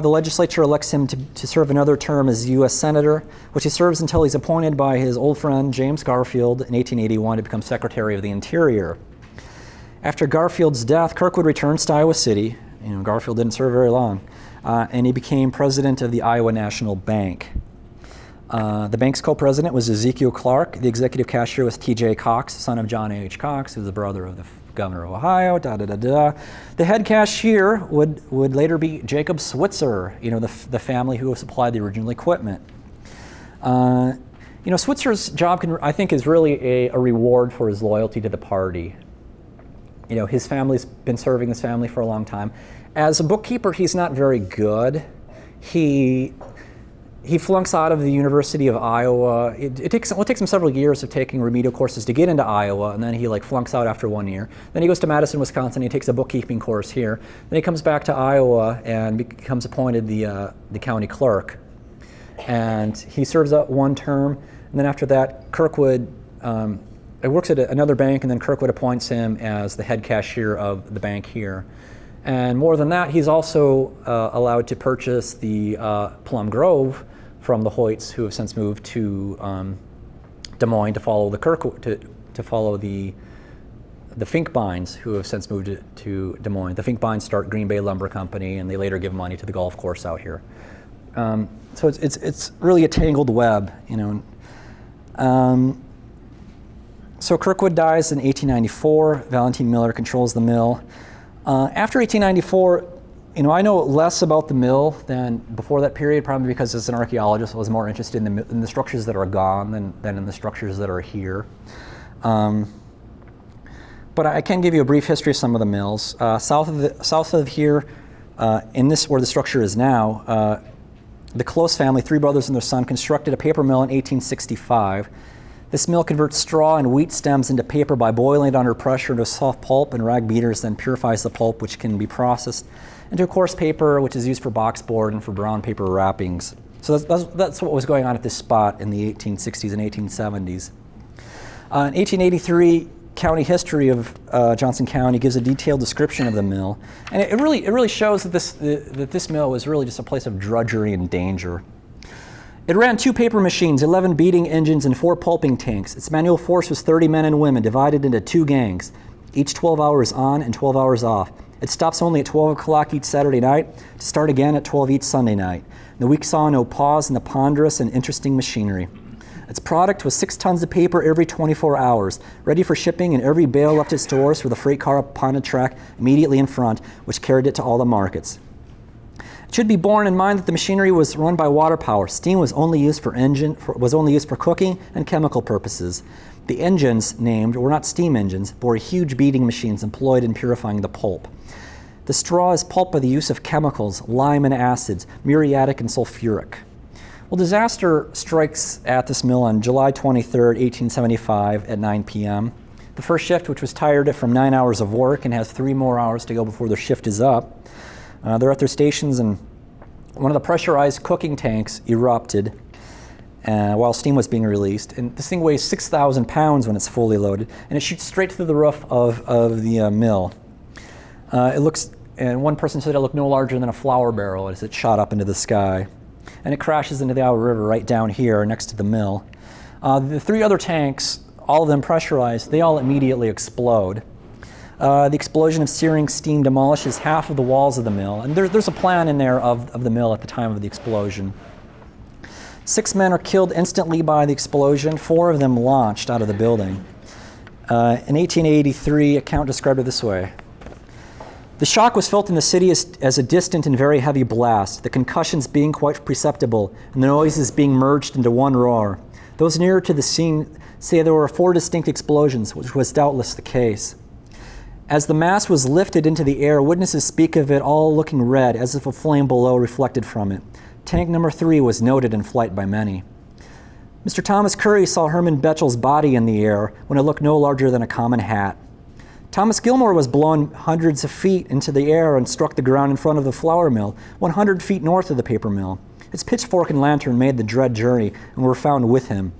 Speaker 1: the legislature elects him to serve another term as U.S. Senator, which he serves until he's appointed by his old friend James Garfield in 1881 to become Secretary of the Interior. After Garfield's death, Kirkwood returns to Iowa City. Garfield didn't serve very long, and he became president of the Iowa National Bank. The bank's co-president was Ezekiel Clark. The executive cashier was T.J. Cox, son of John H. Cox, who was the brother of the governor of Ohio. The head cashier would later be Jacob Switzer, the family who supplied the original equipment. Switzer's job, I think, is really a reward for his loyalty to the party. His family's been serving his family for a long time. As a bookkeeper, he's not very good. He flunks out of the University of Iowa. It takes him several years of taking remedial courses to get into Iowa, and then he flunks out after 1 year. Then he goes to Madison, Wisconsin. He takes a bookkeeping course here. Then he comes back to Iowa and becomes appointed the county clerk. And he serves out one term, and then after that, Kirkwood works at another bank, and then Kirkwood appoints him as the head cashier of the bank here. And more than that, he's also allowed to purchase the Plum Grove from the Hoyts, who have since moved to Des Moines to follow the to follow the Finkbeins, who have since moved to Des Moines. The Finkbeins start Green Bay Lumber Company, and they later give money to the golf course out here. So it's really a tangled web, So Kirkwood dies in 1894. Valentine Miller controls the mill. After 1894, I know less about the mill than before that period, probably because as an archaeologist I was more interested in the structures that are gone than in the structures that are here. But I can give you a brief history of some of the mills. South of here, in this where the structure is now, the Close family, 3 brothers and their son, constructed a paper mill in 1865. This mill converts straw and wheat stems into paper by boiling it under pressure into a soft pulp, and rag beaters then purifies the pulp, which can be processed into a coarse paper, which is used for boxboard and for brown paper wrappings. So that's what was going on at this spot in the 1860s and 1870s. In 1883, County History of Johnson County gives a detailed description of the mill, and it really shows that this mill was really just a place of drudgery and danger. It ran 2 paper machines, 11 beating engines, and 4 pulping tanks. Its manual force was 30 men and women, divided into 2 gangs, each 12 hours on and 12 hours off. It stops only at 12 o'clock each Saturday night to start again at 12 each Sunday night. The week saw no pause in the ponderous and interesting machinery. Its product was 6 tons of paper every 24 hours, ready for shipping, and every bale left its doors with a freight car upon a track immediately in front, which carried it to all the markets. It should be borne in mind that the machinery was run by water power. Steam was only used for cooking and chemical purposes. The engines named were not steam engines, but were huge beating machines employed in purifying the pulp. The straw is pulped by the use of chemicals, lime and acids, muriatic and sulfuric. Well, disaster strikes at this mill on July 23rd, 1875 at 9 p.m. The first shift, which was tired from 9 hours of work and has 3 more hours to go before their shift is up, they're at their stations, and one of the pressurized cooking tanks erupted while steam was being released. And this thing weighs 6,000 pounds when it's fully loaded, and it shoots straight through the roof of the mill. And one person said it looked no larger than a flour barrel as it shot up into the sky. And it crashes into the Iowa River right down here next to the mill. The 3 other tanks, all of them pressurized, they all immediately explode. The explosion of searing steam demolishes half of the walls of the mill, and there's a plan in there of the mill at the time of the explosion. 6 men are killed instantly by the explosion, 4 of them launched out of the building. In 1883, account described it this way. The shock was felt in the city as a distant and very heavy blast, the concussions being quite perceptible, and the noises being merged into one roar. Those nearer to the scene say there were 4 distinct explosions, which was doubtless the case. As the mass was lifted into the air, witnesses speak of it all looking red, as if a flame below reflected from it. Tank number 3 was noted in flight by many. Mr. Thomas Curry saw Herman Betchel's body in the air when it looked no larger than a common hat. Thomas Gilmore was blown hundreds of feet into the air and struck the ground in front of the flour mill, 100 feet north of the paper mill. His pitchfork and lantern made the dread journey and were found with him.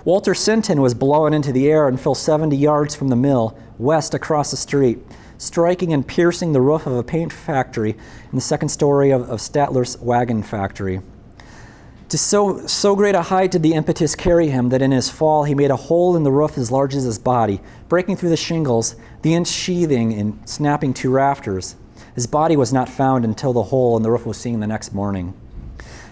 Speaker 1: Walter Sinton was blown into the air and fell 70 yards from the mill, west across the street. striking and piercing the roof of a paint factory in the second story of Statler's wagon factory. To so great a height did the impetus carry him that in his fall he made a hole in the roof as large as his body, breaking through the shingles, the inch sheathing and snapping two rafters. His body was not found until the hole in the roof was seen the next morning.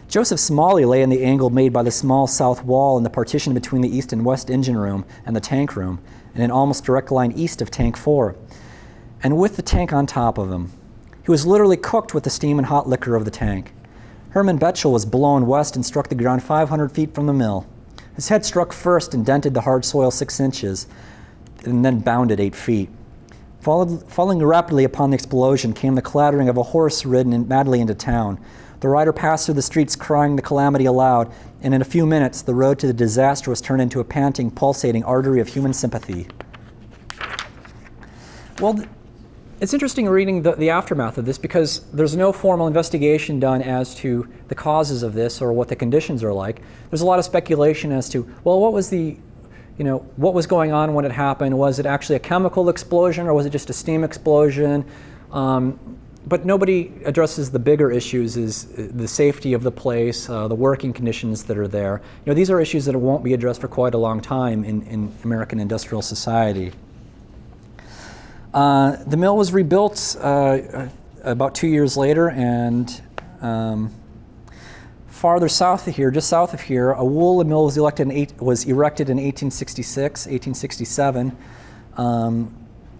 Speaker 1: Joseph Smalley lay in the angle made by the small south wall in the partition between the east and west engine room and the tank room, in an almost direct line east of Tank 4, and with the tank on top of him. He was literally cooked with the steam and hot liquor of the tank. Herman Betchel was blown west and struck the ground 500 feet from the mill. His head struck first and dented the hard soil 6 inches, and then bounded 8 feet. Falling rapidly upon the explosion came the clattering of a horse ridden madly into town. The rider passed through the streets crying the calamity aloud, and in a few minutes the road to the disaster was turned into a panting, pulsating artery of human sympathy. Well, it's interesting reading the aftermath of this because there's no formal investigation done as to the causes of this or what the conditions are like. There's a lot of speculation as to, well, what was going on when it happened? Was it actually a chemical explosion or was it just a steam explosion? But nobody addresses the bigger issues, is the safety of the place, the working conditions that are there. These are issues that won't be addressed for quite a long time in American industrial society. The mill was rebuilt about 2 years later, and farther south of here, just south of here, a woolen mill was erected in 1866, 1867.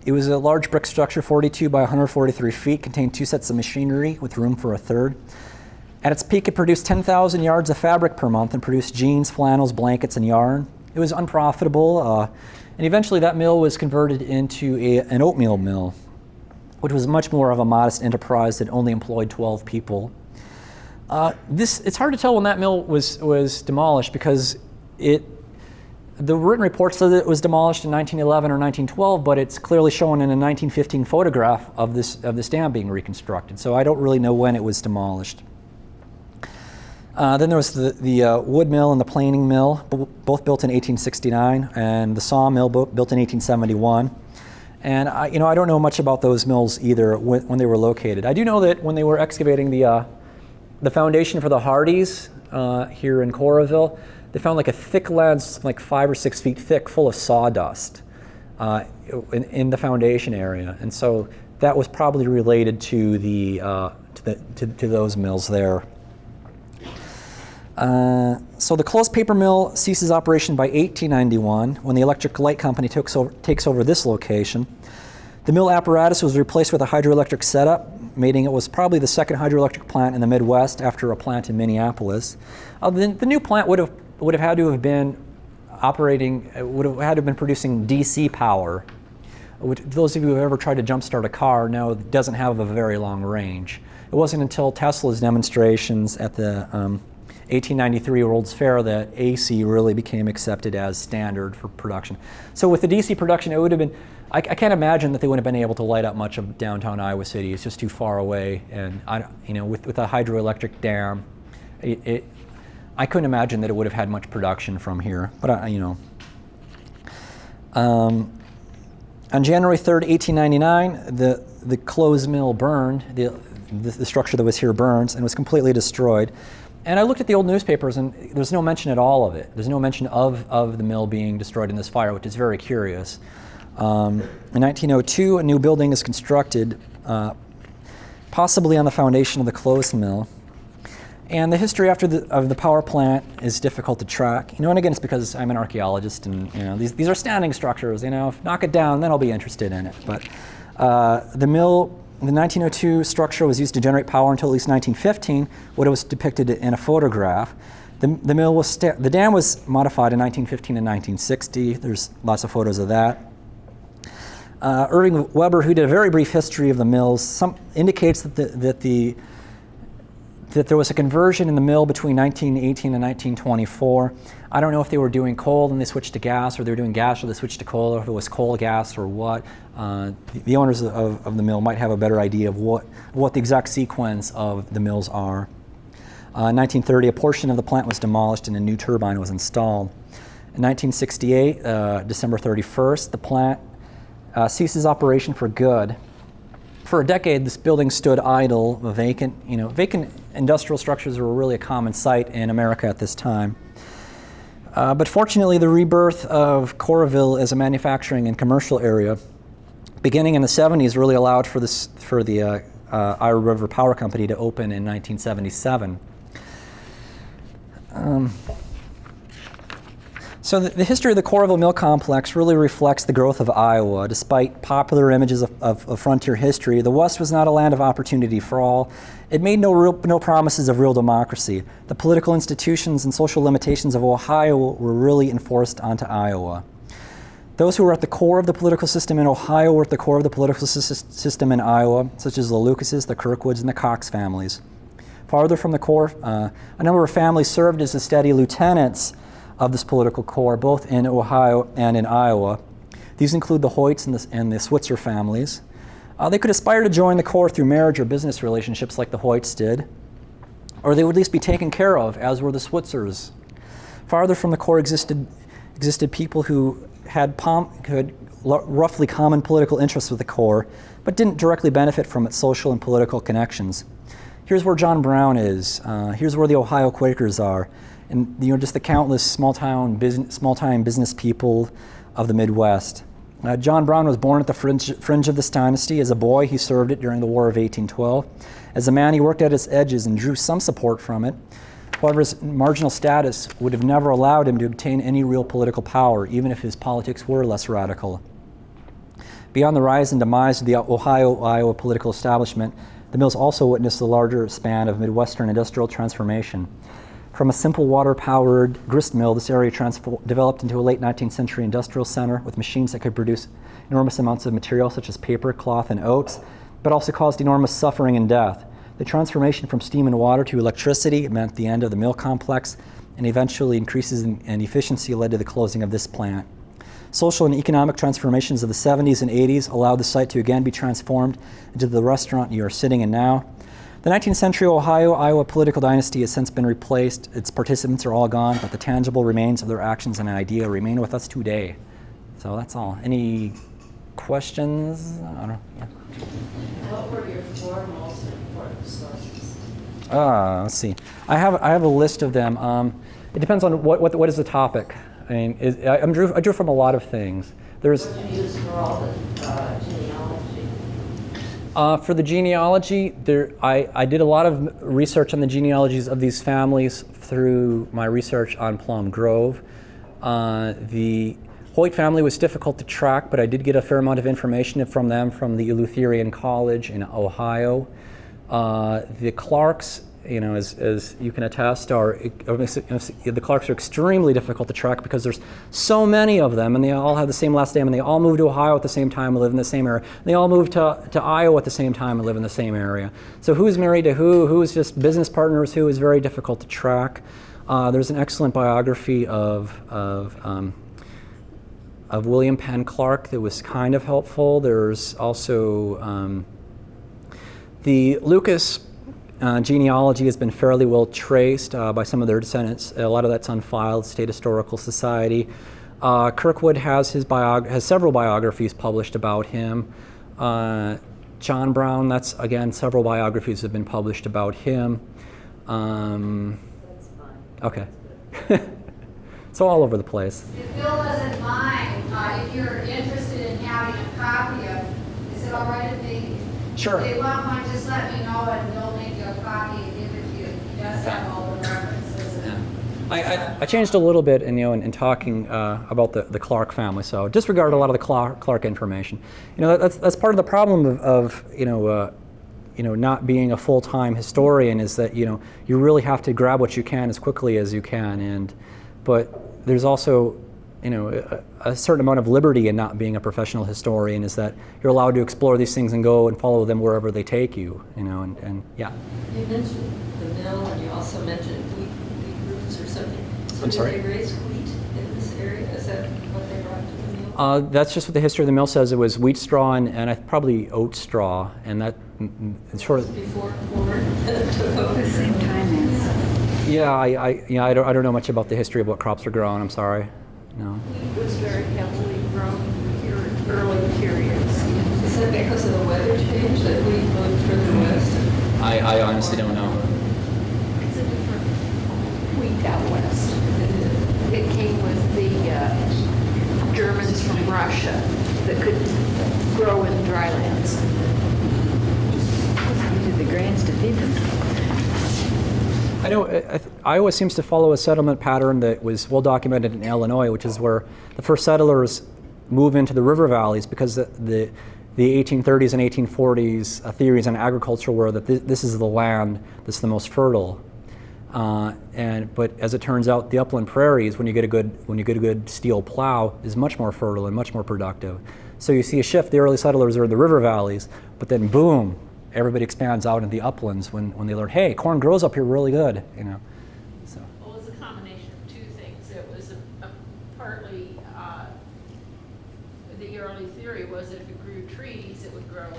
Speaker 1: It was a large brick structure, 42 by 143 feet, contained 2 sets of machinery with room for a third. At its peak, it produced 10,000 yards of fabric per month and produced jeans, flannels, blankets, and yarn. It was unprofitable, and eventually that mill was converted into an oatmeal mill, which was much more of a modest enterprise that only employed 12 people. It's hard to tell when that mill was demolished because the written report said that it was demolished in 1911 or 1912, but it's clearly shown in a 1915 photograph of this dam being reconstructed. So I don't really know when it was demolished. Then there was the wood mill and the planing mill, both built in 1869, and the sawmill built in 1871. And I don't know much about those mills either when they were located. I do know that when they were excavating the foundation for the Hardys here in Coralville, they found like a thick lens, like 5 or 6 feet thick, full of sawdust in the foundation area, and so that was probably related to to those mills there. So the closed paper mill ceases operation by 1891 when the electric light company takes over this location. The mill apparatus was replaced with a hydroelectric setup, making it was probably the second hydroelectric plant in the Midwest after a plant in Minneapolis. The new plant would have had to have been producing DC power. Those of you who have ever tried to jumpstart a car know it doesn't have a very long range. It wasn't until Tesla's demonstrations at the 1893 World's Fair that AC really became accepted as standard for production. So with the DC production, it would have been, I can't imagine that they wouldn't have been able to light up much of downtown Iowa City. It's just too far away, and with a hydroelectric dam, I couldn't imagine that it would have had much production from here. But on January 3rd, 1899, the closed mill burned. The structure that was here burns and was completely destroyed. And I looked at the old newspapers, and there's no mention at all of it. There's no mention of the mill being destroyed in this fire, which is very curious. In 1902, a new building is constructed, possibly on the foundation of the closed mill. And the history of the power plant is difficult to track. And again, it's because I'm an archaeologist, and these are standing structures. If knock it down, then I'll be interested in it. But the mill. The 1902 structure was used to generate power until at least 1915, when it was depicted in a photograph. The dam was modified in 1915 and 1960. There's lots of photos of that. Irving Weber, who did a very brief history of the mills, indicates that there was a conversion in the mill between 1918 and 1924. I don't know if they were doing coal and they switched to gas, or they were doing gas or they switched to coal, or if it was coal gas or what. The owners of the mill might have a better idea of what the exact sequence of the mills are. In 1930, a portion of the plant was demolished and a new turbine was installed. In 1968, December 31st, the plant ceases operation for good. For a decade, this building stood idle, vacant. Vacant industrial structures were really a common sight in America at this time. But fortunately, the rebirth of Coralville as a manufacturing and commercial area, beginning in the 70s, really allowed for the Iowa River Power Company to open in 1977. So the history of the Coralville Mill Complex really reflects the growth of Iowa. Despite popular images of frontier history, the West was not a land of opportunity for all. It made no promises of real democracy. The political institutions and social limitations of Ohio were really enforced onto Iowa. Those who were at the core of the political system in Ohio were at the core of the political system in Iowa, such as the Lucases, the Kirkwoods, and the Cox families. Farther from the core, a number of families served as the steady lieutenants of this political core, both in Ohio and in Iowa. These include the Hoyts and the Switzer families. They could aspire to join the core through marriage or business relationships like the Hoyts did, or they would at least be taken care of, as were the Switzers. Farther from the core existed people who had roughly common political interests with the core, but didn't directly benefit from its social and political connections. Here's where John Brown is. Here's where the Ohio Quakers are. And just the countless small-time business people of the Midwest. John Brown was born at the fringe of this dynasty. As a boy, he served it during the War of 1812. As a man, he worked at its edges and drew some support from it. However, his marginal status would have never allowed him to obtain any real political power, even if his politics were less radical. Beyond the rise and demise of the Ohio-Iowa political establishment, the mills also witnessed the larger span of Midwestern industrial transformation. From a simple water-powered grist mill, this area developed into a late 19th century industrial center with machines that could produce enormous amounts of material such as paper, cloth, and oats, but also caused enormous suffering and death. The transformation from steam and water to electricity meant the end of the mill complex, and eventually increases in efficiency led to the closing of this plant. Social and economic transformations of the 70s and 80s allowed the site to again be transformed into the restaurant you are sitting in now. The 19th century Ohio-Iowa political dynasty has since been replaced. Its participants are all gone, but the tangible remains of their actions and idea remain with us today. So that's all. Any questions? I don't know. Yeah.
Speaker 2: What were your four most important sources?
Speaker 1: Let's see. I have a list of them. It depends on what is the topic. I mean, I drew from a lot of things. There's.
Speaker 2: What did you use for all the genealogy?
Speaker 1: For the genealogy, I did a lot of research on the genealogies of these families through my research on Plum Grove. The Hoyt family was difficult to track, but I did get a fair amount of information from them from the Eleutherian College in Ohio. The Clarks, as you can attest, the Clarks are extremely difficult to track because there's so many of them, and they all have the same last name, and they all moved to Ohio at the same time and live in the same area. And they all moved to Iowa at the same time and live in the same area. So who's married to who's just business partners, who is very difficult to track. There's an excellent biography of William Penn Clark that was kind of helpful. There's also the Lucas genealogy has been fairly well traced by some of their descendants. A lot of that's unfiled, State Historical Society. Kirkwood has several biographies published about him. John Brown, that's again, several biographies have been published about him.
Speaker 2: That's fine.
Speaker 1: Okay. So all over the place.
Speaker 3: If Bill doesn't mind, if you're interested in having a copy of, is it all right if they,
Speaker 1: Sure.
Speaker 3: if they want one, just let me know and we'll make you a copy and give it to you. He does have all the references.
Speaker 1: I changed a little bit in talking about the Clark family, so disregard a lot of the Clark information. That's part of the problem of not being a full-time historian is that you really have to grab what you can as quickly as you can, but there's also a certain amount of liberty in not being a professional historian, is that you're allowed to explore these things and go and follow them wherever they take you, and yeah.
Speaker 2: You mentioned the mill, and you also mentioned wheat roots or something. So
Speaker 1: I'm sorry?
Speaker 2: Did they raise wheat in this area? Is that what they brought to the mill?
Speaker 1: That's just what the history of the mill says. It was wheat straw and probably oat straw, and that sort of.
Speaker 2: Before corn took over.
Speaker 4: The same time as.
Speaker 1: Yeah, I don't know much about the history of what crops are grown. I'm sorry. No.
Speaker 2: Wheat was very heavily grown here in early periods. Is that because of the weather change that we moved further west?
Speaker 5: I honestly don't know.
Speaker 6: It's a different wheat out west. It came with the Germans from Russia that could grow in dry lands.
Speaker 4: These are the grants to feed them.
Speaker 1: I know Iowa seems to follow a settlement pattern that was well documented in Illinois, which is where the first settlers move into the river valleys because the 1830s and 1840s theories on agriculture were that this is the land that's the most fertile. But as it turns out, the upland prairies, when you get a good steel plow, is much more fertile and much more productive. So you see a shift. The early settlers are in the river valleys, but then boom, everybody expands out into the uplands when they learn, hey, corn grows up here really good, you know. So.
Speaker 6: Well, it was a combination of two things. It was partly, the early theory was that if it grew trees, it would grow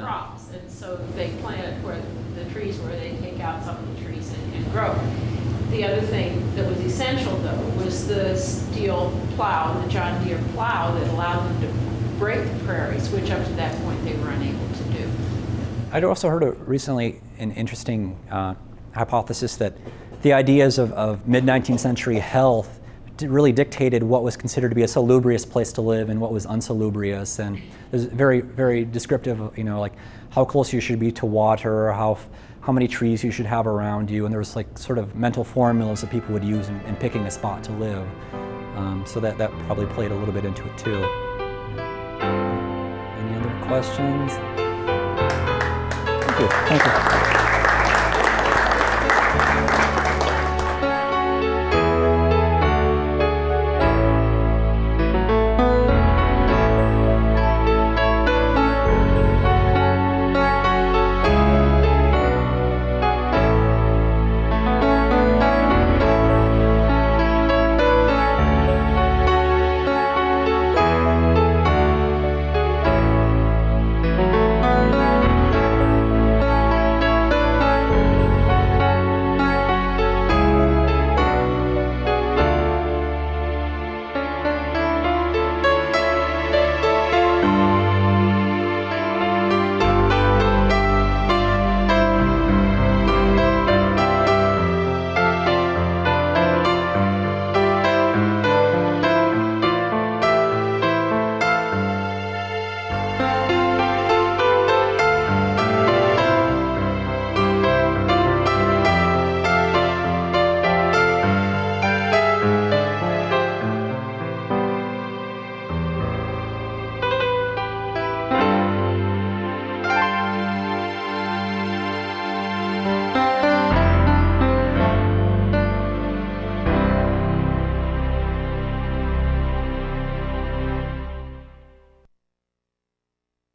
Speaker 6: crops. And so they planted where the trees were, they take out some of the trees and grow. The other thing that was essential, though, was the steel plow, the John Deere plow that allowed them to break the prairies, which up to that point they were unable to do.
Speaker 1: I'd also heard recently an interesting hypothesis that the ideas of mid-19th century health really dictated what was considered to be a salubrious place to live and what was unsalubrious. And there's very, very descriptive of, you know, like how close you should be to water, how many trees you should have around you, and there was like sort of mental formulas that people would use in picking a spot to live. So that probably played a little bit into it too. Any other questions? Thank you.